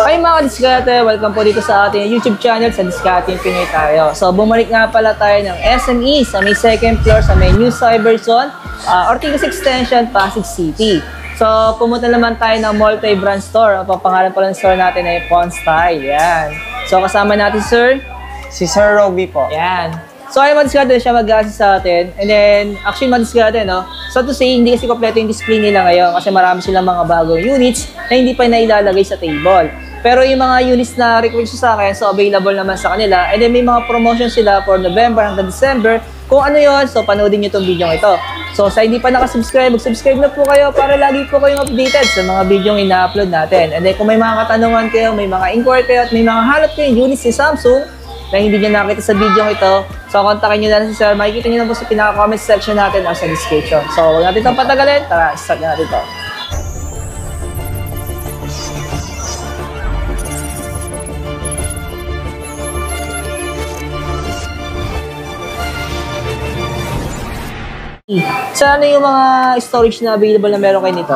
Ay mga diskarte, welcome po dito sa ating YouTube channel sa Diskarte Pinoy tayo. So bumalik nga pala tayo ng SME sa may second floor sa may New Cyberzone, Ortigas Extension, Pasig City. So pumunta naman tayo ng multi-brand store. Ang papangalan pala ng store natin ay Pawn Style. Yan. So kasama natin sir? Si Sir Roby po. Yan. So ay madiskarte siya mag-assist sa atin. And then actually madiskarte no. So to say hindi kasi kompleto yung display nila ngayon kasi marami silang mga bagong units na hindi pa nailalagay sa table. Pero yung mga units na request sa akin, so available naman sa kanila. And then may mga promotion sila for November hanggang December. Kung ano yon, so panoodin nyo itong video ito. So sa hindi pa nakasubscribe, mag-subscribe na po kayo para lagi po kayong updated sa mga video yung ina-upload natin. And then kung may mga katanungan kayo, may mga inquiry kayo, at may mga hanap kayong units ni Samsung na hindi nyo nakita sa video ito, so kontakin nyo na si Sir. Makikita nyo na po sa pinaka-comment section natin o sa description. So huwag natin itong patagalin. Tara, start na natin ito. So ano yung mga storage na available na meron kayo nito?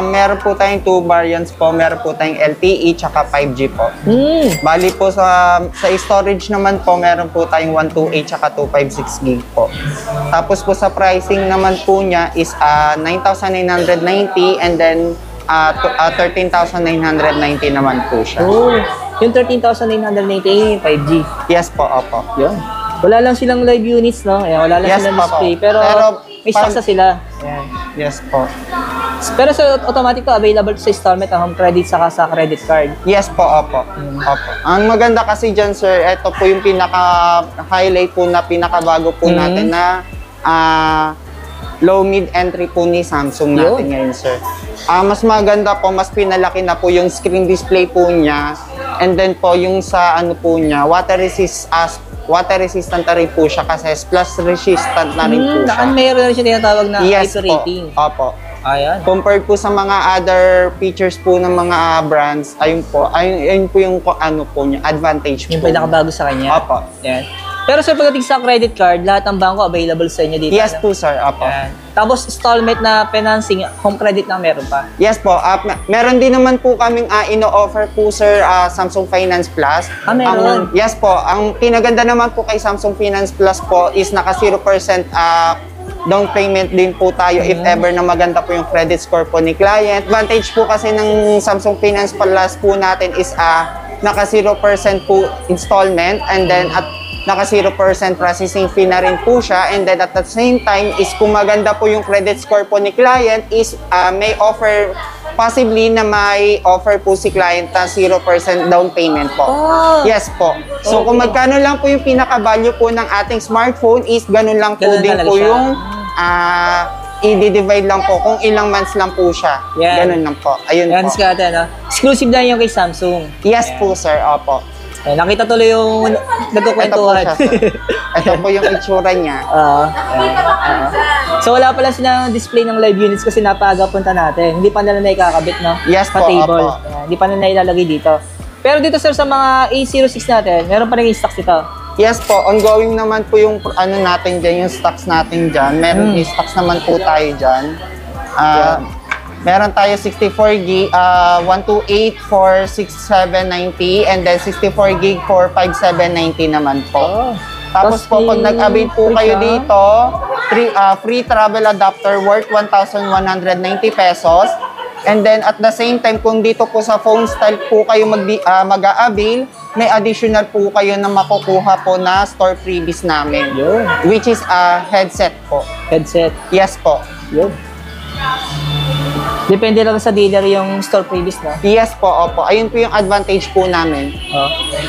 Meron po tayong 2 variants po. Meron po tayong LTE tsaka 5G po. Bali po sa storage naman po, meron po tayong 128 tsaka 256 gig po. Tapos po sa pricing naman po niya is 9,990 and then 13,990 naman po siya. Yung 13,990 5G? Yes po, opo. Yun. Wala lang silang live units, no? Ayan, wala lang silang display. Pero may stock na sila. Ayan. Yes po. Pero sa automatic to, available sa installment, home credit, saka sa credit card. Yes po, opo. Opo. Ang maganda kasi dyan, sir, ito po yung pinaka-highlight po na pinakabago po natin na low mid-entry po ni Samsung natin ngayon, sir. Mas maganda po, mas pinalaki na po yung screen display po niya. And then po, yung sa ano po niya, water resistant na rin po siya kasi plus resistant na rin po siya. Mayroon na rin siya tinatawag na ISO rating. Opo. Ayan. Compared po sa mga other features po ng mga brands, ayun po yung ano po niya, advantage po. Yung pinakabago sa kanya. Opo. Ayan. Pero sir, pagdating sa credit card, lahat ng bangko available sa inyo dito? Yes po, sir. Opo. Ayan. Tapos installment na financing, home credit na meron pa? Yes po. Meron din naman po kaming ino-offer po, sir, Samsung Finance Plus. Meron? Yes po. Ang pinaganda naman po kay Samsung Finance Plus po is naka 0% down payment din po tayo if ever na maganda po yung credit score po ni client. Advantage po kasi ng Samsung Finance Plus po natin is naka 0% po installment and then at naka 0% processing fee na rin po siya, and then at the same time is kung maganda po yung credit score po ni client is may offer, possibly na may offer po si client na 0% down payment po. Yes po. So kung magkano lang po yung pinaka-value po ng ating smartphone is ganun lang po din po yung i-divide lang po kung ilang months lang po siya. Ganun lang po. Ayun po. Diskarte, no? Exclusive na yung kay Samsung. Yes po, sir. Opo. Nakita tuloy yung nagkukwentuhan. Ito po yung itsura niya. So wala pala silang display ng live units kasi napaaga punta natin. Hindi pa nila naikakabit, no? Yes po, table. Hindi pa nila nailalagay dito. Pero dito sir, sa mga A06 natin, meron pa rin yung stocks dito? Yes po, ongoing naman po yung ano natin dyan, yung stocks natin dyan. Meron yung stocks naman po tayo dyan. Meron tayo 64 gig, 128 for 6790 and then 64 gig for 5790 naman po. Tapos po, pag nag-avail po kayo dito, free travel adapter worth 1,190 pesos. And then at the same time, kung dito po sa phone style po kayo mag-a-avail, may additional po kayo na makukuha po na store freebies namin. Which is a headset po. Headset? Yes po. Depende lang sa dealer yung store freebies, no? Yes po, opo. Ayun po yung advantage po namin.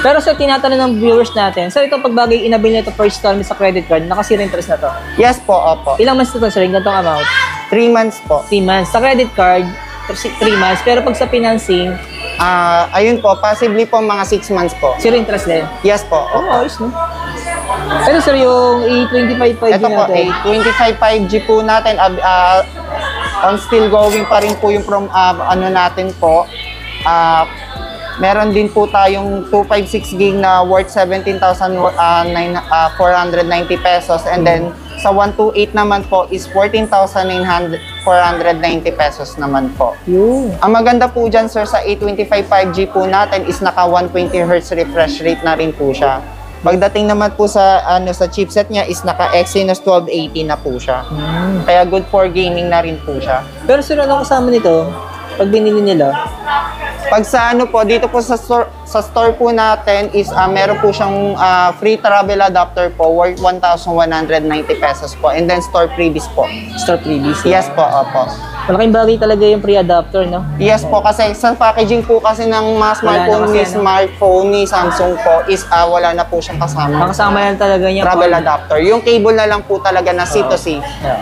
Pero sir, tinatanong ng viewers natin, sir, ito pag bagay inabil nito per installment sa credit card, naka-zero interest na to? Yes po, opo. Ilang months na to, sir? Yung gantong amount? 3 months po. 3 months. Sa credit card, 3 months. Pero pag sa financing, ayun po, possibly po mga 6 months po. zero interest din? Yes po. Ayos, no? Pero sir, yung A25 5G ito po, natin? A25 5G po natin, on still going pa rin po yung ano natin po. Meron din po tayong 256 gig na worth 17,490 pesos and then sa 128 naman po is 14,990 490 pesos naman po. Yun. Ang maganda po dyan, sir, sa A25 5G po natin is naka 120 Hz refresh rate na rin po siya. Pagdating naman po sa sa chipset niya is naka Exynos 1280 na po siya. Kaya good for gaming na rin po siya. Pero sir, ano kasama nito? Pag binili nila? Pag sa dito po sa store po natin is meron po siyang free travel adapter po worth 1,190 pesos po, and then store freebies po. Store freebies? Yes po, opo. Malaking bagay talaga yung pre-adapter, no? Yes po, kasi sa packaging po kasi ng mga smartphone ni Samsung po is wala na po siyang kasama. Makasama yan talaga niya. Travel adapter. Yung cable na lang po talaga na C to C. Yeah.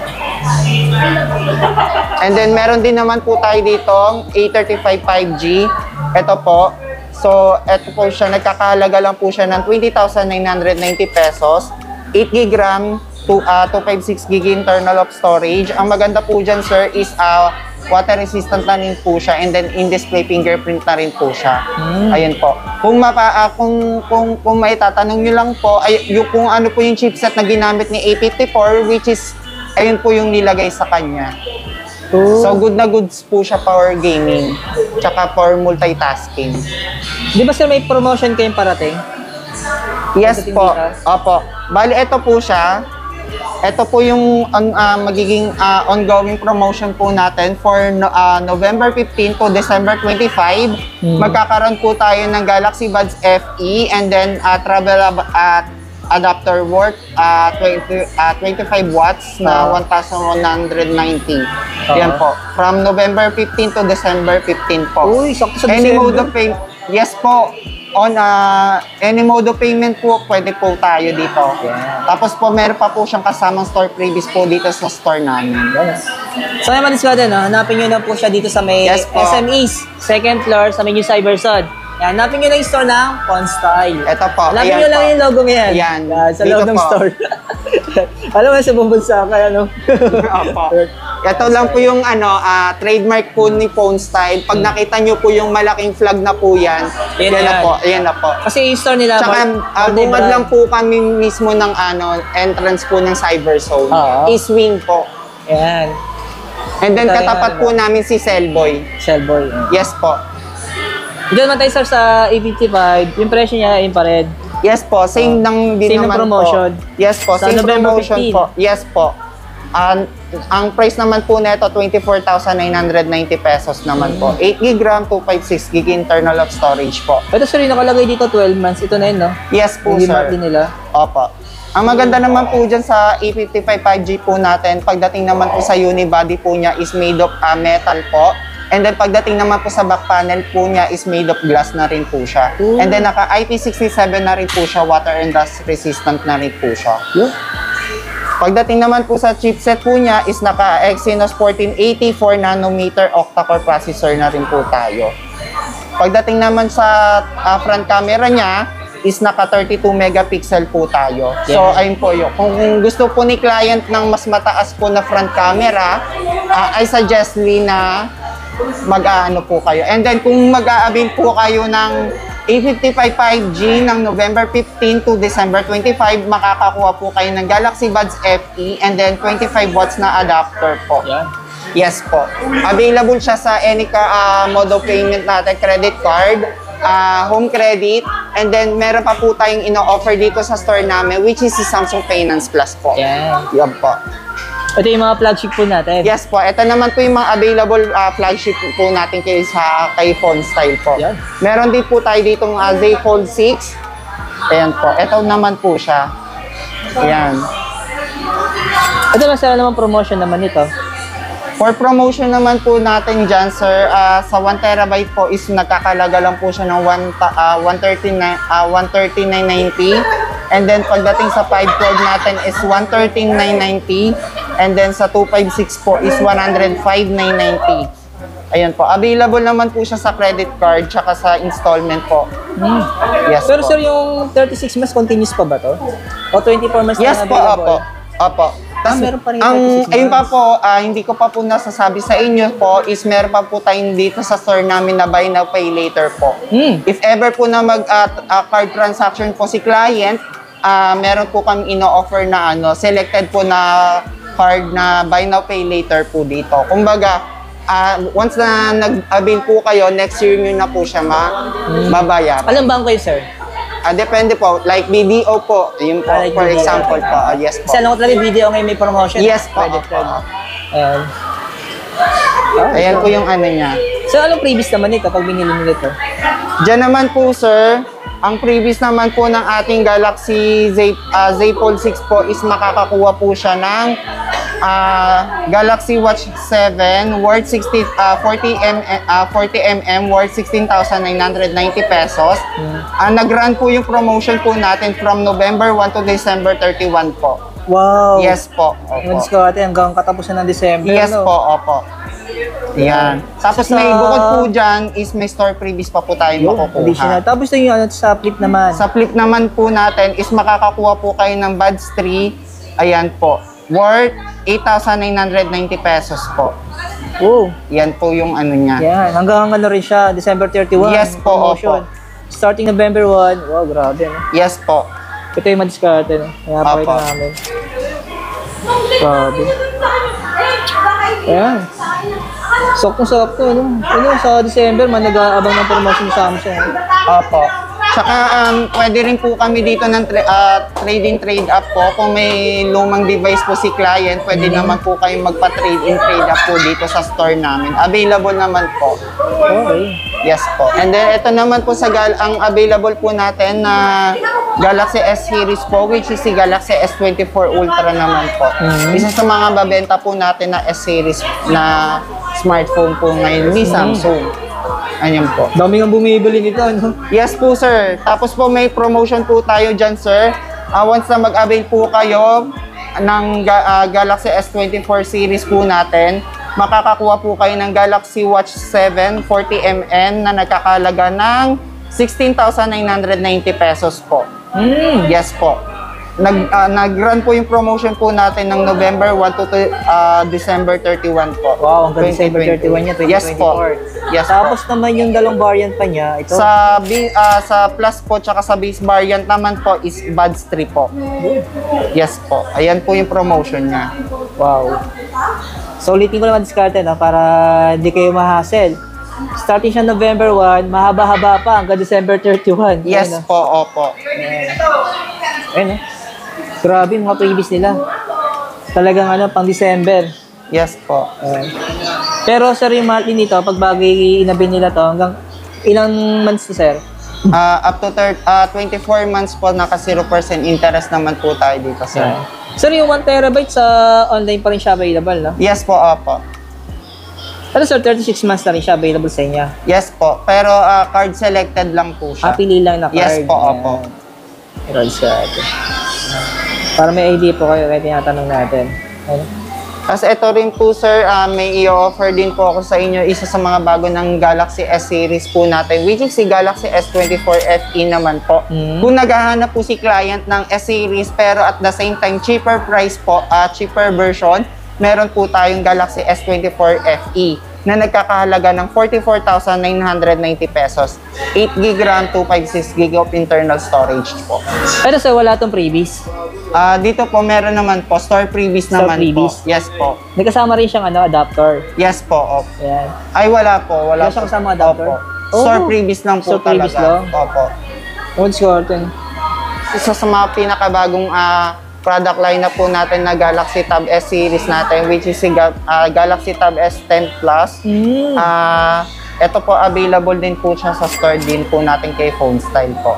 And then meron din naman po tayo dito A35 5G. Ito po. So, ito po siya, nagkakahalaga lang po siya ng 20,990 pesos. 8 GB RAM, 256 GB internal of storage. Ang maganda po dyan, sir, is water resistant na rin po siya, and then in-display fingerprint na rin po siya. Ayun po. Kung may tatanong nyo lang po, kung ano po yung chipset na ginamit ni A54, which is, ayun po yung nilagay sa kanya. So, good na goods po siya for gaming, tsaka for multitasking. Di ba sir, may promotion kayong parating? Yes po. Opo. Bali, ito po siya. Ito po yung magiging ongoing promotion po natin for November 15 to December 25. Magkakaroon po tayo ng Galaxy Buds FE, and then travel adapter worth 25 watts na 1,190. Yan po. From November 15 to December 15 po. Uy, sakto sa Any December. mode of payment. Yes po. On any mode of payment po, pwede po tayo dito. Yeah. Tapos po, meron pa po siyang kasamang store freebies po dito sa store namin. So ngayon Madiskada, no? Hanapin nyo na po siya dito sa may Yes po. SM East, second floor sa may New Cybersod. Yan, hanapin nyo na yung store ng Pawn Style. Ito po. Hanapin Ayan nyo lang po. yung logo ngayon. Yan. Sa Dito loob ng po. store. Alam mo, sa bumbansa ka, ano? Opo. Ito lang po yung trademark po ni Pawn Style. Pag nakita nyo po yung malaking flag na po yan, Yan yan na yan. po. Ayan na po. Kasi yung store nila, Tsaka bungad lang po kami mismo ng entrance po ng Cyberzone. Oo. East-wing po. Yan. And then Ito katapat yan, po namin si Cellboy. Shellboy. Yes po. Diyan naman tayo sir sa A55. Yung presyo niya, yung pa rin. Yes po, same lang din Same ng naman promotion. po. Yes po, Sa same November promotion 15. po. Yes po. Ang price naman po nito 24,990 pesos naman po. 8 GB RAM, 256 GB internal of storage po. Ito sir, yung nakalagay dito 12 months. Ito na yun, no? Yes po, Hindi sir. mark din nila. Opo. Ang maganda naman po dyan sa A55 5G po natin, pagdating naman po sa unibody po niya is made of metal po. And then pagdating naman po sa back panel po niya is made of glass na rin po siya. Ooh. And then naka IP67 na rin po siya, water and dust resistant na rin po siya. Yeah. Pagdating naman po sa chipset po niya is naka Exynos 1480 4 nanometer octa-core processor na rin po tayo. Pagdating naman sa front camera niya is naka 32 megapixel po tayo. So ayun po yun. Kung gusto po ni client ng mas mataas po na front camera, I suggest na mag-aano po kayo. And then kung mag-aabil po kayo ng A55 5G ng November 15 to December 25, makakakuha po kayo ng Galaxy Buds FE, and then 25 watts na adapter po. Yan. Yes po. Available siya sa any mode of payment natin, credit card, home credit, and then meron pa po tayong ino-offer dito sa store namin, which is si Samsung Finance Plus po. Yan. Yan po. Ito yung mga flagship po natin. Yes po, ito naman po yung mga available flagship po natin kay Pawn Style po. Yan. Meron din po tayo ditong Z Fold 6. Ayan po, ito naman po siya. Ayan. Ito masaya naman promotion naman ito. For promotion naman po natin dyan, sir, sa 1 terabyte po is nagkakalaga lang po siya ng 139.90. And then pagdating sa 512 natin is 113.990. And then sa 256 po is 105.990. Ayan po. Available naman po siya sa credit card tsaka sa installment po. Yes Pero po. sir, yung 36 months continuous pa ba to? O 24 months Yes na po, available? opo. Tas, meron pa rin 36 ayun pa months. po, hindi ko pa po nasasabi sa inyo po, is meron pa po tayong dito sa store namin na buy now, pay later po. If ever po na mag-card transaction po si client, meron po kami ino-offer na selected po na card na buy now pay later po dito. Kumbaga, once na nag-avail po kayo, next year nyo na po siya mababayaran. Alam bangko yun, sir? Depende po. Like BDO po. Yun po, Like for BDO. example po. Yes po. Kasi alam ko talaga video ngayon may promotion. Yes po. Credit card. Opo. Ayan. Ayan po yung ano niya. So, anong previous naman nito pag binili mo nito? Diyan naman po, sir, ang previous naman po ng ating Galaxy Z Fold 6 po is makakakuha po siya ng Galaxy Watch 7 worth 40mm worth 16,990 pesos. Nag-run po yung promotion po natin from November 1 to December 31 po. Wow! Yes po. Yung Opo. discount hanggang katapusan ng December. Yes ano? po, opo. Yan. Tapos Sa- may bukod po dyan is may store previous pa po tayo Additional. makukuha. Tapos yung ano, sa flip naman. Sa flip naman po natin is makakakuha po kayo ng Buds 3. Ayan po. Worth 8,990 pesos po. Oh, Yan po yung ano niya. yan. Hanggang ano rin siya, December 31. Yes po, promotion. opo. Starting November 1. Wow, grabe. No? Yes po. Ito yung ma-discard. No? Kaya pa Opo. namin. Grabe. Ayan. Sakto, no? Ano, sa December, man nag-aabang ng promotion sa Samsung. Opo. Tsaka pwede rin po kami dito ng trade-in, trade-up po. Kung may lumang device po si client, pwede naman po kayong magpa-trade-in, trade-up po dito sa store namin. Available naman po. Okay. Yes po. And then ito naman po sa ang available po natin na Galaxy S series po, which is si Galaxy S24 Ultra naman po. Isa sa mga babenta po natin na S series na smartphone po ngayon ni Samsung. Ayan po. Dami nga bumibili nito, ano? Yes po, sir. Tapos po may promotion po tayo dyan, sir. Once na mag-avail po kayo ng Galaxy S24 series po natin, makakakuha po kayo ng Galaxy Watch 7 40mm na nagkakalaga ng 16,990 pesos po. Yes po. Nag-run po yung promotion po natin ng November 1 to December 31 po. Wow, hanggang December 31 niya, 2024. Yes po. Yes po. Tapos naman yung dalawang variant pa niya, ito. Sa Plus po tsaka sa base variant naman po is Buds 3 po. Yes po. Ayan po yung promotion niya. Wow. So, ulitin ko naman discarte, no? Para hindi kayo ma-hassle. Starting siya November 1, mahaba-haba pa hanggang December 31. Yes Ayun, no? po, opo. Ayun, no? Grabe yung mga previous nila. Talagang ano, pang December. Yes po. Pero sir, yung monthly nito, pag bagay inabil nila to, hanggang ilang months to, sir? Up to 24 months po, naka 0% interest naman po tayo dito, sir. Sir, yung 1 terabyte sa online pa rin siya available, no? Yes po, opo. Pero sir, 36 months na rin siya available sa inyo. Yes po. Pero card selected lang po siya. Pili lang na card. Yes po, opo. Roll sa atin. Para may idea po kayo, kaya tinatanong natin. Ano? Tapos ito rin po, sir, may i-offer din po ako sa inyo isa sa mga bago ng Galaxy S series po natin, which is si Galaxy S24 FE naman po. Kung naghahanap po si client ng S series pero at the same time cheaper price po, cheaper version, meron po tayong Galaxy S24 FE na nagkakahalaga ng 44,990 pesos. 8GB RAM, 256GB of internal storage po. Pero sir, wala tong previous. Dito po meron naman po, store previous Store naman previous. po. Yes po. May kasama rin siyang ano, adapter. Yes po. Opo. Ayan. Ay, wala po. Wala Wala siyang po. kasama adapter? Opo. Oh. Store previous lang po Store previous talaga. lang? Opo. What's curtain? Isa sa mga pinakabagong product lineup po natin na Galaxy Tab S series natin, which is si Galaxy Tab S10 Plus. Ito po, available din po siya sa store din po natin kay Phone Style po.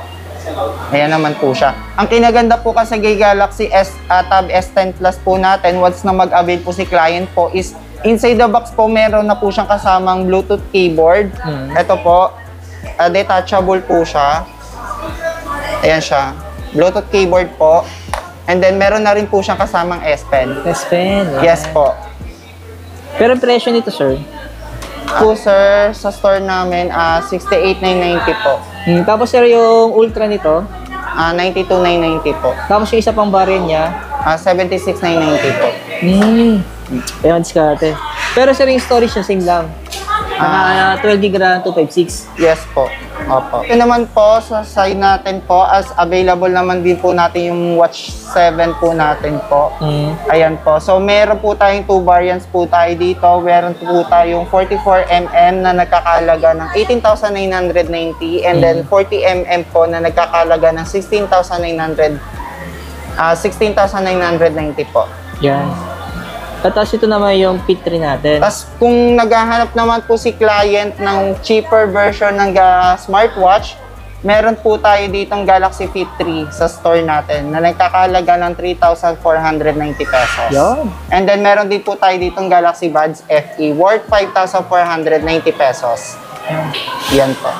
Ayan naman po siya. Ang kinaganda po kasi kay Galaxy Tab S10 Plus po natin, once na mag-avail po si client po, is inside the box po meron na po siyang kasamang Bluetooth keyboard. Ito po, detachable po siya. Ayan siya. Bluetooth keyboard po. And then meron na rin po siyang kasamang S Pen. S Pen. Yes po. Pero ang presyo nito, sir? Po sir, sa store namin, 68,990 po. Tapos sir, yung Ultra nito, 92,990 po. tapos yung isa pang variant niya, 76,990 po. Ayan, discarte. Pero sir, yung storage niya, same lang. Naka 12 gig RAM 256. Yes po. Opo. Ito naman po sa side natin po, as available naman din po natin yung Watch 7 po natin po. Ayan po. So meron po tayong 2 variants po tayo dito. Meron po tayong 44mm na nagkakalaga ng 18,990 and then 40mm po na nagkakalaga ng 16,990 po. Yan. Tapos ito naman yung P3 natin. Tapos kung naghahanap naman po si client ng cheaper version ng smartwatch, meron po tayo ditong Galaxy Fit 3 sa store natin na nagkakalaga ng 3,490 pesos. Yan. And then meron din po tayo ditong Galaxy Buds FE worth 5,490 pesos. Yan po.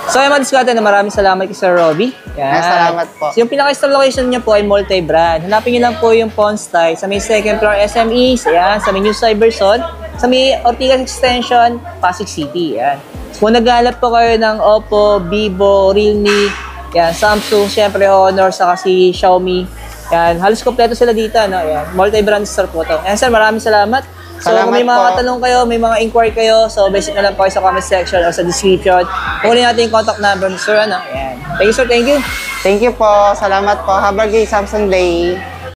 So, yung mga diskarte na maraming salamat kay Sir Robby. Yan. Salamat po. So, yung pinaka-store location niya po ay multi-brand. Hanapin niyo lang po yung Pawn Style sa may second floor SMEs, yan, sa may New Cyberzone, sa may Ortigas Extension, Pasig City. Yan. Kung naghahanap po kayo ng Oppo, Vivo, Realme, yan, Samsung, syempre Honor, saka si Xiaomi. Yan, halos kompleto sila dito, no? Yan, multi-brand store po to. Yan, sir, maraming salamat. So, Salamat kung may mga po. katanong kayo, may mga inquiry kayo, so basic na lang po kayo sa comment section or sa description. Kunin natin yung contact number ni Sir, ano? Yan. Thank you, sir. Thank you. Thank you po. Salamat po. Have a great Samsung Day.